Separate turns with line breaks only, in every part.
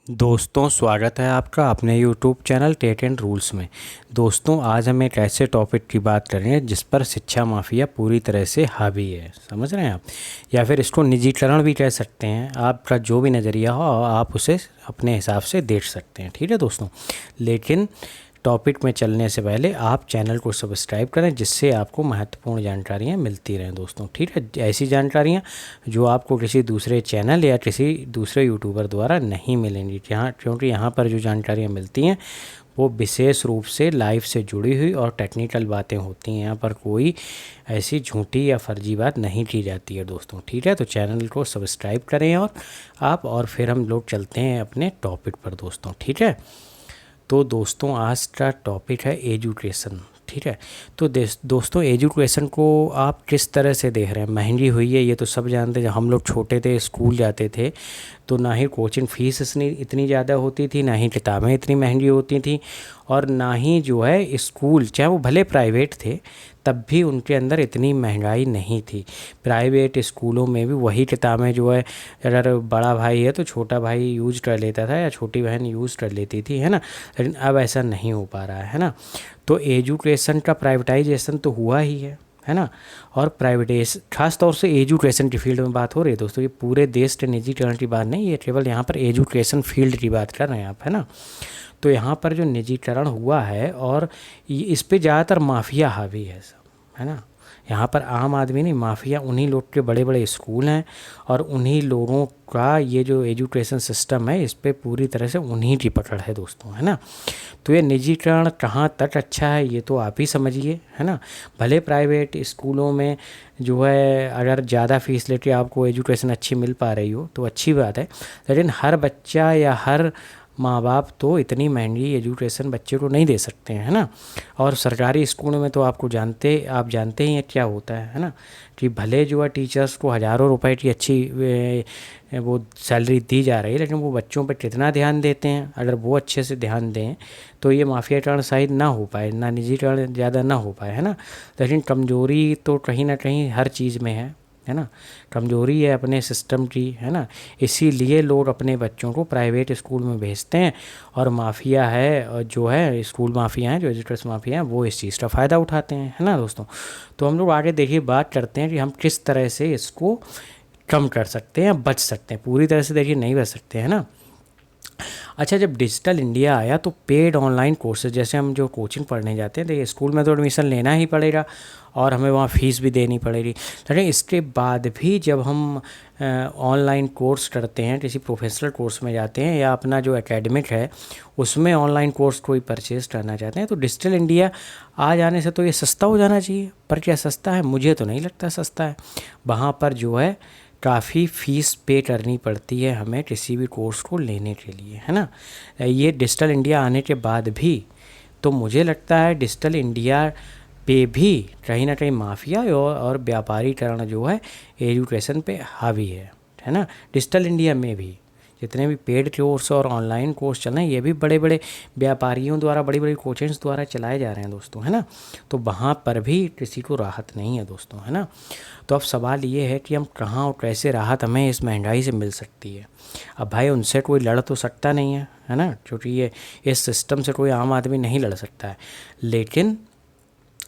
दोस्तों स्वागत है आपका अपने YouTube channel Tate and rules में। दोस्तों आज हम एक ऐसे टॉपिक की बात करेंगे जिस पर शिक्षा माफिया पूरी तरह से हावी है। समझ रहे हैं आप, या फिर इसको निजीकरण भी कह सकते हैं। आपका जो भी नज़रिया हो आप उसे अपने हिसाब से देख सकते हैं, ठीक है दोस्तों। लेकिन टॉपिक में चलने से पहले आप चैनल को सब्सक्राइब करें जिससे आपको महत्वपूर्ण जानकारियाँ मिलती रहें दोस्तों, ठीक है। ऐसी जानकारियाँ जो आपको किसी दूसरे चैनल या किसी दूसरे यूट्यूबर द्वारा नहीं मिलेंगी, क्योंकि यहाँ पर जो जानकारियाँ मिलती हैं वो विशेष रूप से लाइफ से जुड़ी हुई और टेक्निकल बातें होती हैं। यहाँ पर कोई ऐसी झूठी या फर्जी बात नहीं की जाती है दोस्तों, ठीक है। तो चैनल को सब्सक्राइब करें और फिर हम लोग चलते हैं अपने टॉपिक पर दोस्तों, ठीक है। तो दोस्तों आज का टॉपिक है एजुकेशन, ठीक है। तो दोस्तों एजुकेशन को आप किस तरह से देख रहे हैं? महंगी हुई है ये तो सब जानते हैं। जब हम लोग छोटे थे स्कूल जाते थे तो ना ही कोचिंग फीस इतनी ज़्यादा होती थी, ना ही किताबें इतनी महंगी होती थी, और ना ही जो है स्कूल चाहे वो भले प्राइवेट थे तब भी उनके अंदर इतनी महंगाई नहीं थी। प्राइवेट स्कूलों में भी वही किताबें जो है, अगर बड़ा भाई है तो छोटा भाई यूज़ कर लेता था या छोटी बहन यूज़ कर लेती थी, है ना। लेकिन अब ऐसा नहीं हो पा रहा है ना। तो एजुकेशन का प्राइवेटाइजेशन तो हुआ ही है ना। और प्राइवेटाइज खास तौर से एजुकेशन की फील्ड में बात हो रही है दोस्तों। ये पूरे देश के निजीकरण की बात नहीं, ये केवल यहाँ पर एजुकेशन फील्ड की बात कर रहे हैं आप, है ना। तो यहाँ पर जो निजीकरण हुआ है और इस पे ज़्यादातर माफिया हावी है सब, है ना। यहाँ पर आम आदमी नहीं, माफिया उन्हीं लोग के बड़े बड़े स्कूल हैं और उन्हीं लोगों का ये जो एजुकेशन सिस्टम है इस पे पूरी तरह से उन्हीं की पकड़ है दोस्तों, है ना। तो ये निजीकरण कहाँ तक अच्छा है ये तो आप ही समझिए, है ना। भले प्राइवेट स्कूलों में जो है अगर ज़्यादा फीस लेके आपको एजुकेशन अच्छी मिल पा रही हो तो अच्छी बात है, लेकिन हर बच्चा या हर माँ बाप तो इतनी महंगी एजुकेशन बच्चे को नहीं दे सकते हैं, है ना। और सरकारी स्कूलों में तो आप जानते ही हैं क्या होता है ना। कि भले जो है टीचर्स को हज़ारों रुपए की अच्छी वो सैलरी दी जा रही है, लेकिन वो बच्चों पर कितना ध्यान देते हैं? अगर वो अच्छे से ध्यान दें तो ये माफियाकरण शायद ना हो पाए, ना निजीकरण ज़्यादा ना हो पाए, है ना। लेकिन कमज़ोरी तो कहीं ना कहीं हर चीज़ में है ना। कमज़ोरी है अपने सिस्टम की, है ना। इसीलिए लोग अपने बच्चों को प्राइवेट स्कूल में भेजते हैं और माफिया है और जो है स्कूल माफिया हैं, जो एजुकेशन माफिया हैं, वो इस चीज़ का फ़ायदा उठाते हैं, है ना दोस्तों। तो हम लोग आगे देखिए बात करते हैं कि हम किस तरह से इसको कम कर सकते हैं, बच सकते हैं। पूरी तरह से देखिए नहीं बच सकते, है ना। अच्छा, जब डिजिटल इंडिया आया तो पेड ऑनलाइन कोर्सेज, जैसे हम जो कोचिंग पढ़ने जाते हैं देखिए स्कूल में तो एडमिशन लेना ही पड़ेगा और हमें वहाँ फ़ीस भी देनी पड़ेगी। लेकिन इसके बाद भी जब हम ऑनलाइन कोर्स करते हैं, किसी प्रोफेशनल कोर्स में जाते हैं या अपना जो एकेडमिक है उसमें ऑनलाइन कोर्स कोई परचेज़ करना चाहते हैं, तो डिजिटल इंडिया आ जाने से तो ये सस्ता हो जाना चाहिए। पर क्या सस्ता है? मुझे तो नहीं लगता सस्ता है। वहाँ पर जो है काफ़ी फ़ीस पे करनी पड़ती है हमें किसी भी कोर्स को लेने के लिए, है ना। ये डिजिटल इंडिया आने के बाद भी तो मुझे लगता है डिजिटल इंडिया पे भी कहीं ना कहीं माफिया और व्यापारीकरण जो है एजुकेशन पे हावी है ना। डिजिटल इंडिया में भी जितने भी पेड कोर्स और ऑनलाइन कोर्स चल रहे हैं ये भी बड़े बड़े व्यापारियों द्वारा, बड़ी बड़ी कोचिंग्स द्वारा चलाए जा रहे हैं दोस्तों, है ना। तो वहाँ पर भी किसी को राहत नहीं है दोस्तों, है ना। तो अब सवाल ये है कि हम कहाँ और कैसे राहत हमें इस महंगाई से मिल सकती है। अब भाई उनसे कोई लड़ तो सकता नहीं है ना, क्योंकि ये इस सिस्टम से कोई आम आदमी नहीं लड़ सकता है। लेकिन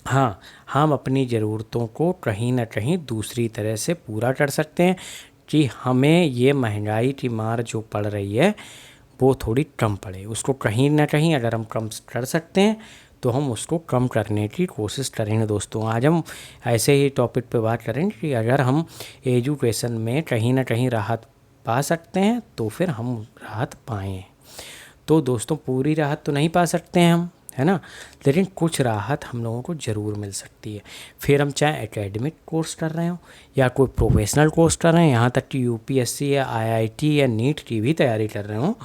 हाँ, हम अपनी ज़रूरतों को कहीं ना कहीं दूसरी तरह से पूरा कर सकते हैं कि हमें ये महंगाई की मार जो पड़ रही है वो थोड़ी कम पड़े। उसको कहीं ना कहीं अगर हम कम कर सकते हैं तो हम उसको कम करने की कोशिश करेंगे दोस्तों। आज हम ऐसे ही टॉपिक पे बात करेंगे कि अगर हम एजुकेशन में कहीं ना कहीं राहत पा सकते हैं तो फिर हम राहत पाएँ। तो दोस्तों पूरी राहत तो नहीं पा सकते हैं हम, है ना, लेकिन कुछ राहत हम लोगों को ज़रूर मिल सकती है। फिर हम चाहे एकेडमिक कोर्स कर रहे हो या कोई प्रोफेशनल कोर्स कर रहे हैं, यहाँ तक कि यूपीएससी या आईआईटी या नीट की भी तैयारी कर रहे हो,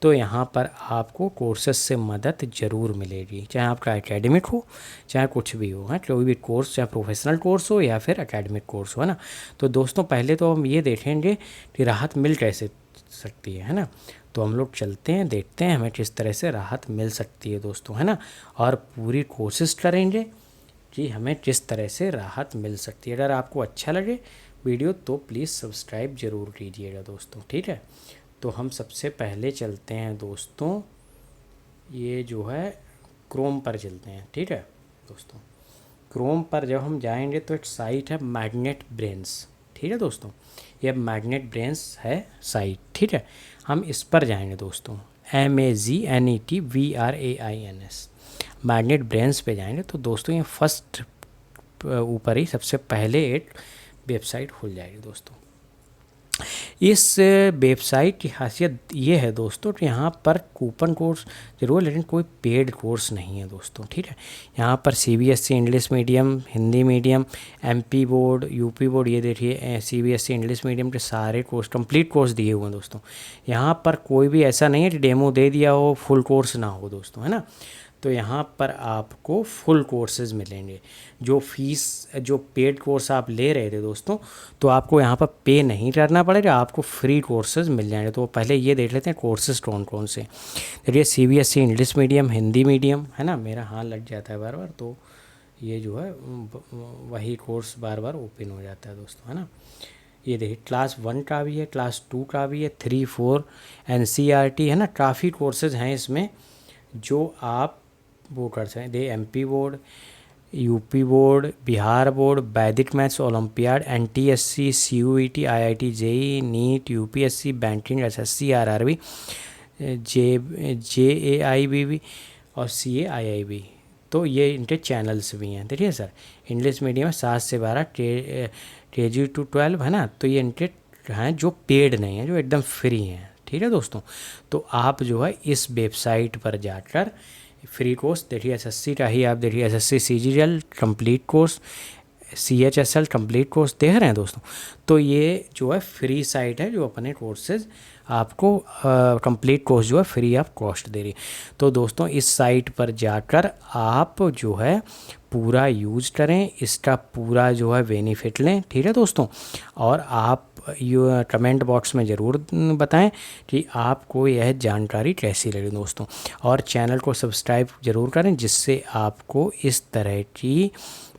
तो यहाँ पर आपको कोर्सेज से मदद ज़रूर मिलेगी। चाहे आपका एकेडमिक हो चाहे कुछ भी हो, है कोई भी कोर्स, चाहे प्रोफेशनल कोर्स हो या फिर एकेडमिक कोर्स हो, है ना। तो दोस्तों पहले तो हम ये देखेंगे कि राहत मिल कैसे सकती है ना। तो हम लोग चलते हैं, देखते हैं हमें किस तरह से राहत मिल सकती है दोस्तों, है ना। और पूरी कोशिश करेंगे कि हमें किस तरह से राहत मिल सकती है। अगर आपको अच्छा लगे वीडियो तो प्लीज़ सब्सक्राइब ज़रूर कीजिएगा दोस्तों, ठीक है। तो हम सबसे पहले चलते हैं दोस्तों, ये जो है क्रोम पर चलते हैं। ठीक है दोस्तों, क्रोम पर जब हम जाएंगे तो एक साइट है मैग्नेट ब्रेन्स। ठीक है दोस्तों, ये मैग्नेट ब्रेन्स है साइट। ठीक है, हम इस पर जाएंगे दोस्तों, MAGNETVRAINS, मैग्नेट ब्रेन्स पे जाएंगे तो दोस्तों ये फर्स्ट ऊपर ही सबसे पहले एक वेबसाइट खुल जाएगी दोस्तों। इस वेबसाइट की खासियत ये है दोस्तों कि यहाँ पर कूपन कोर्स जरूर, लेकिन कोई पेड कोर्स नहीं है दोस्तों। ठीक है, यहाँ पर CBSE English medium, Hindi medium, MP board, UP board, ये देखिए CBSE इंग्लिश मीडियम के सारे कोर्स, कंप्लीट कोर्स दिए हुए हैं दोस्तों। यहाँ पर कोई भी ऐसा नहीं है कि डेमो दे दिया हो, फुल कोर्स ना हो दोस्तों, है ना। तो यहाँ पर आपको फुल कोर्सेज मिलेंगे। जो फीस, जो पेड कोर्स आप ले रहे थे दोस्तों, तो आपको यहाँ पर पे नहीं करना पड़ेगा, आपको फ्री कोर्सेज मिल जाएंगे। तो पहले ये देख लेते हैं कोर्सेज कौन कौन से। देखिए CBSE English medium, Hindi medium, है ना, मेरा हाथ लग जाता है बार बार, तो ये जो है वही कोर्स बार बार ओपन हो जाता है दोस्तों, है ना। ये देखिए क्लास 1 का भी है, क्लास 2 का भी है, 3, 4 NCERT, है ना, काफ़ी कोर्सेज हैं इसमें जो आप वो कर सकते हैं। दे MP board, UP board, Bihar board, Vedic maths olympiad, NTSC, CUET, IIT JEE, NEET, UPSC, banking, SSC, RRB, JAIB और CAIIB। तो ये इनके चैनल्स भी हैं। देखिए सर, इंग्लिश मीडियम में 7 से 12, KG to 12, है ना। तो ये इनके हैं जो पेड नहीं है, जो एकदम फ्री हैं। ठीक है दोस्तों, तो आप जो है इस वेबसाइट पर जाकर फ्री कोर्स देखिए, SSC का ही आप देखिए, SSC CGL complete course, CHSL complete course देख रहे हैं दोस्तों। तो ये जो है फ्री साइट है, जो अपने कोर्सेज आपको कंप्लीट कोर्स जो है फ्री ऑफ कॉस्ट दे रही है। तो दोस्तों इस साइट पर जाकर आप जो है पूरा यूज़ करें, इसका पूरा जो है बेनिफिट लें। ठीक है दोस्तों, और आप ये कमेंट बॉक्स में ज़रूर बताएं कि आपको यह जानकारी कैसी लगी दोस्तों, और चैनल को सब्सक्राइब ज़रूर करें, जिससे आपको इस तरह की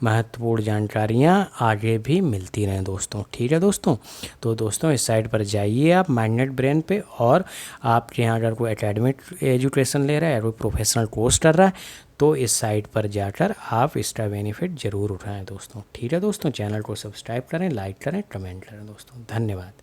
महत्वपूर्ण जानकारियाँ आगे भी मिलती रहें दोस्तों। ठीक है दोस्तों, तो दोस्तों इस साइट पर जाइए आप मैग्नेट ब्रेन पे, और आपके यहाँ अगर कोई एकेडमिक एजुकेशन ले रहा है या कोई प्रोफेशनल कोर्स कर रहा है, तो इस साइट पर जाकर आप इसका बेनिफिट ज़रूर उठाएं दोस्तों। ठीक है दोस्तों, चैनल को सब्सक्राइब करें, लाइक करें, कमेंट करें दोस्तों। धन्यवाद।